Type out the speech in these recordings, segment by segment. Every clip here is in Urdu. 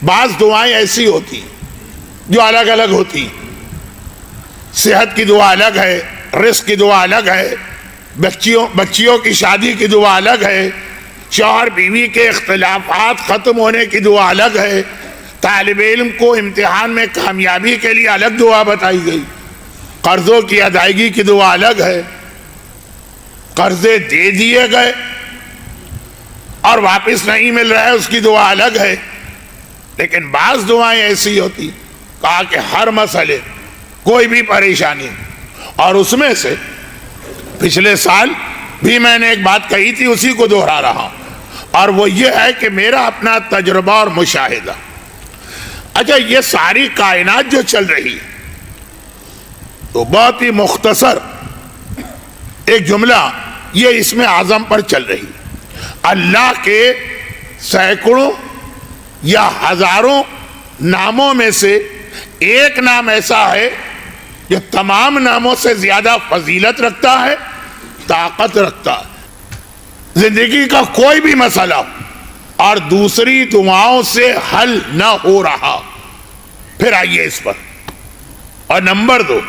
بعض دعائیں ایسی ہوتی جو الگ الگ ہوتی. صحت کی دعا الگ ہے، رزق کی دعا الگ ہے، بچیوں کی شادی کی دعا الگ ہے، شوہر بیوی کے اختلافات ختم ہونے کی دعا الگ ہے، طالب علم کو امتحان میں کامیابی کے لیے الگ دعا بتائی گئی، قرضوں کی ادائیگی کی دعا الگ ہے، قرضے دے دیے گئے اور واپس نہیں مل رہا ہے اس کی دعا الگ ہے. لیکن بعض دعائیں ایسی ہوتی، کہا کہ ہر مسئلے کوئی بھی پریشانی، اور اس میں سے پچھلے سال بھی میں نے ایک بات کہی تھی، اسی کو دوہرا رہا ہوں، اور وہ یہ ہے کہ میرا اپنا تجربہ اور مشاہدہ. اچھا، یہ ساری کائنات جو چل رہی ہے تو بہت ہی مختصر ایک جملہ یہ اسم اعظم پر چل رہی ہے. اللہ کے سینکڑوں یا ہزاروں ناموں میں سے ایک نام ایسا ہے جو تمام ناموں سے زیادہ فضیلت رکھتا ہے، طاقت رکھتا ہے. زندگی کا کوئی بھی مسئلہ اور دوسری دعاؤں سے حل نہ ہو رہا، پھر آئیے اس پر. اور نمبر 2،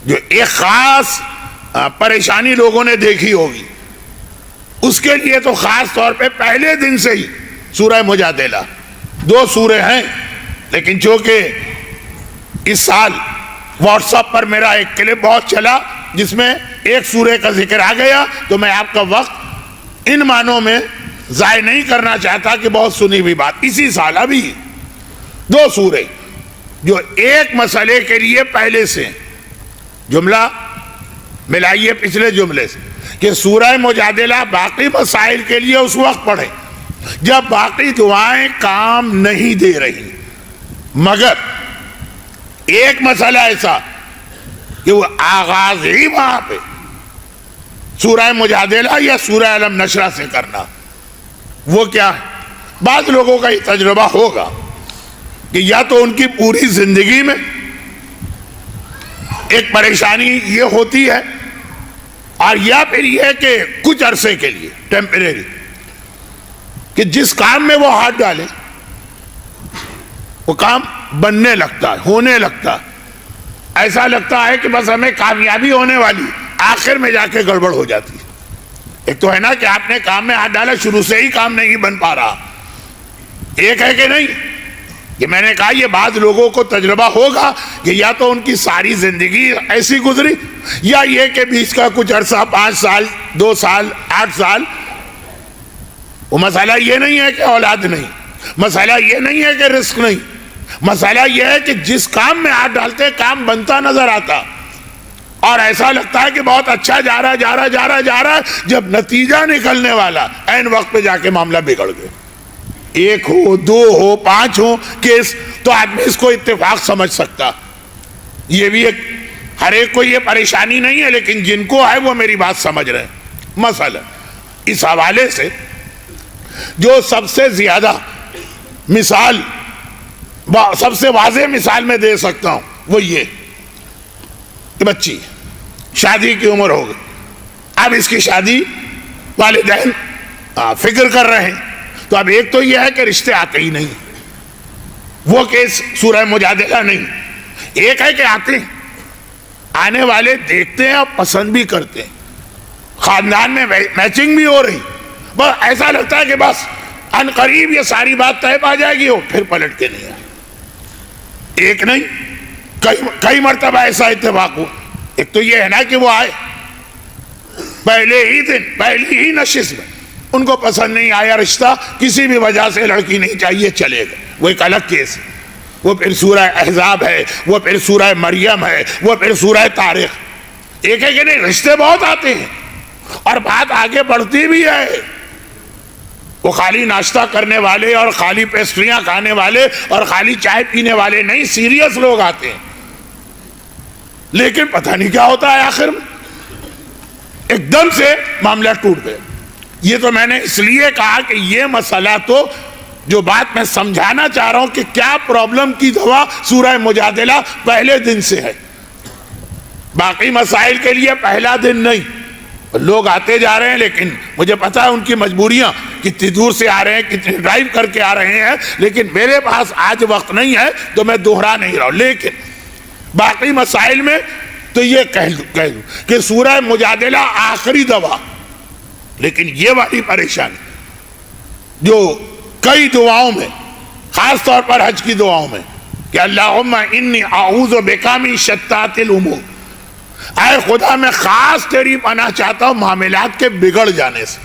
جو ایک خاص پریشانی لوگوں نے دیکھی ہوگی، اس کے لیے تو خاص طور پہ پہلے دن سے ہی سورہ مجادلہ، 2 سورے ہیں، لیکن چونکہ اس سال واٹس ایپ پر میرا ایک کلپ بہت چلا جس میں ایک سورے کا ذکر آ گیا، تو میں آپ کا وقت ان معنوں میں ضائع نہیں کرنا چاہتا کہ بہت سنی ہوئی بات. اسی سال ابھی 2 سورے جو ایک مسئلے کے لیے پہلے سے جملہ ملائیے پچھلے جملے سے کہ سورہ مجادلہ باقی مسائل کے لیے اس وقت پڑھیں جب باقی دعائیں کام نہیں دے رہی، مگر ایک مسئلہ ایسا کہ وہ آغاز ہی وہاں پہ سورہ مجادلہ یا سورہ علم نشرہ سے کرنا. وہ کیا ہے؟ بعض لوگوں کا یہ تجربہ ہوگا کہ یا تو ان کی پوری زندگی میں ایک پریشانی یہ ہوتی ہے، اور یا پھر یہ کہ کچھ عرصے کے لیے ٹیمپریری، کہ جس کام میں وہ ہاتھ ڈالے وہ کام بننے لگتا ہے، ہونے لگتا ہے. ایسا لگتا ہے کہ بس ہمیں کامیابی ہونے والی، آخر میں جا کے گڑبڑ ہو جاتی ہے. ایک تو ہے نا کہ آپ نے کام میں ہاتھ ڈالا، شروع سے ہی کام نہیں بن پا رہا. ایک ہے کہ نہیں کہ میں نے کہا یہ بعض لوگوں کو تجربہ ہوگا کہ یا تو ان کی ساری زندگی ایسی گزری، یا یہ کہ بیچ کا کچھ عرصہ 5 سال 2 سال 8 سال. وہ مسئلہ یہ نہیں ہے کہ اولاد نہیں، مسئلہ یہ نہیں ہے کہ رزق نہیں، مسئلہ یہ ہے کہ جس کام میں ہاتھ ڈالتے کام بنتا نظر آتا، اور ایسا لگتا ہے کہ بہت اچھا جا رہا ہے، جب نتیجہ نکلنے والا عین وقت پہ جا کے معاملہ بگڑ گئے. 1 ہو 2 ہو 5 ہو کیس تو آدمی اس کو اتفاق سمجھ سکتا. یہ بھی ایک ہر ایک کو یہ پریشانی نہیں ہے، لیکن جن کو ہے وہ میری بات سمجھ رہے ہیں. مثلا اس حوالے سے جو سب سے زیادہ مثال، سب سے واضح مثال میں دے سکتا ہوں وہ یہ کہ بچی شادی کی عمر ہو گئی، اب اس کی شادی والدین فکر کر رہے ہیں، تو اب ایک تو یہ ہے کہ رشتے آتے ہی نہیں، وہ کیس سورہ مجادلہ نہیں. ایک ہے کہ آتے ہیں، آنے والے دیکھتے ہیں اور پسند بھی کرتے ہیں، خاندان میں میچنگ بھی ہو رہی، بس ایسا لگتا ہے کہ بس ان قریب یہ ساری بات طے پا جائے گی، وہ پھر پلٹ کے نہیں آئے. ایک نہیں کئی مرتبہ ایسا اتفاق ہوا. ایک تو یہ ہے نا کہ وہ آئے پہلے ہی دن پہلی ہی نشست میں ان کو پسند نہیں آیا رشتہ، کسی بھی وجہ سے لڑکی نہیں چاہیے، چلے گئے. وہ ایک الگ کیس ہے. وہ پھر سورہ احزاب ہے، وہ پھر سورہ مریم ہے، وہ پھر سورہ طارق. ایک ہے کہ نہیں رشتے بہت آتے ہیں اور بات آگے بڑھتی بھی ہے. وہ خالی ناشتہ کرنے والے اور خالی پیسٹریاں کھانے والے اور خالی چائے پینے والے نہیں، سیریس لوگ آتے ہیں. لیکن پتہ نہیں کیا ہوتا ہے آخر میں ایک دم سے معاملہ ٹوٹ گئے. یہ تو میں نے اس لیے کہا کہ یہ مسئلہ تو جو بات میں سمجھانا چاہ رہا ہوں کہ کیا پرابلم کی دوا سورہ مجادلہ پہلے دن سے ہے، باقی مسائل کے لیے پہلا دن نہیں. لوگ آتے جا رہے ہیں، لیکن مجھے پتا ہے ان کی مجبوریاں، کتنی دور سے آ رہے ہیں، کتنی ڈرائیو کر کے آ رہے ہیں، لیکن میرے پاس آج وقت نہیں ہے تو میں دوہرا نہیں رہا ہوں۔ لیکن باقی مسائل میں تو یہ کہہ دوں کہ سورہ مجادلہ آخری دوا، لیکن یہ والی پریشانی جو کئی دعاؤں میں، خاص طور پر حج کی دعاؤں میں، کہ اللہم انی اعوذ بک من شتات الامور، اے خدا میں خاص تیری پناہ چاہتا ہوں معاملات کے بگڑ جانے سے،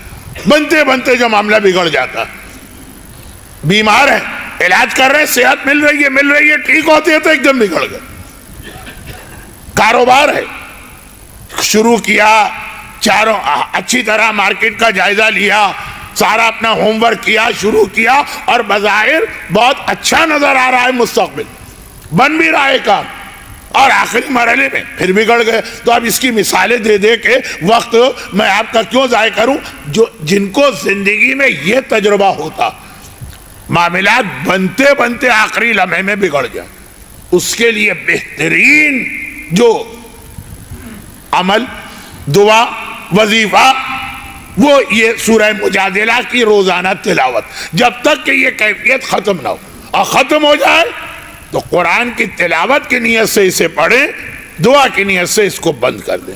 بنتے بنتے جو معاملہ بگڑ جاتا ہے۔ بیمار ہیں، علاج کر رہے ہیں، صحت مل رہی ہے، ٹھیک ہوتے ہیں تو ایک دم بگڑ گئے۔ کاروبار ہے، شروع کیا، چاروں اچھی طرح مارکیٹ کا جائزہ لیا، سارا اپنا ہوم ورک کیا، شروع کیا، اور بظاہر بہت اچھا نظر آ رہا ہے، مستقبل بن بھی رہا ہے کام، اور آخری مرحلے میں پھر بگڑ گئے۔ تو اب اس کی مثالیں دے دے کے وقت میں آپ کا کیوں ضائع کروں؟ جن کو زندگی میں یہ تجربہ ہوتا، معاملات بنتے بنتے آخری لمحے میں بگڑ جائے، اس کے لیے بہترین جو عمل، دعا، وظیفہ، وہ یہ سورہ مجادلہ کی روزانہ تلاوت، جب تک کہ یہ کیفیت ختم نہ ہو، اور ختم ہو جائے تو قرآن کی تلاوت کی نیت سے اسے پڑھیں، دعا کی نیت سے اس کو بند کر دیں۔